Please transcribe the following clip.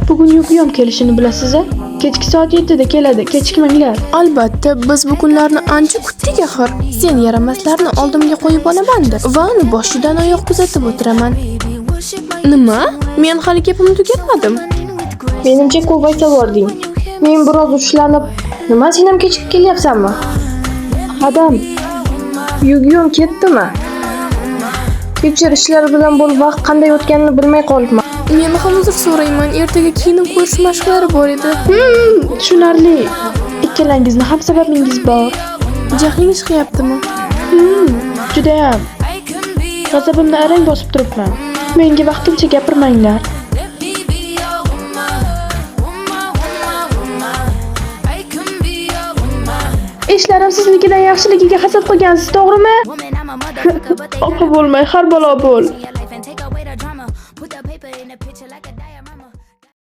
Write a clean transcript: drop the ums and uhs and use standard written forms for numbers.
Bugun Yugiyom kelishini bilasizmi? Kechki soat 7 da keladi, kechikmanglar. Albatta, biz bu kunlarni ancha kutdik axir. Sen yaramaslarni oldimga qo'yib olaman-da va uni boshidan oyoq kuzatib o'tiraman. Nima? Men hali gapimni tugatmadim. Menimcha ko'p aytavording. Men biroz ushlanib, nima sen ham kechikib kelyapsanmi? Adam, Yugiyom ketdimi? Kechir ishlar bilan bo'lib vaqt qanday o'tganini bilmay qolibman. Men ham uzr so'rayman. Ertaga kiyinib ko'rish mashqlari bor edi. Tushunarli. Ikkalangizni ham sababingiz bor. Jahling chiqyaptimi? Juda ham. G'azabimni arang bosib turibman. Menga vaqtincha gapirmanglar. Ishlarim siznikidan yaxshiligiga hasad qilgansiz, to'g'rimi? Oqa bo'lmay har balo bo'l.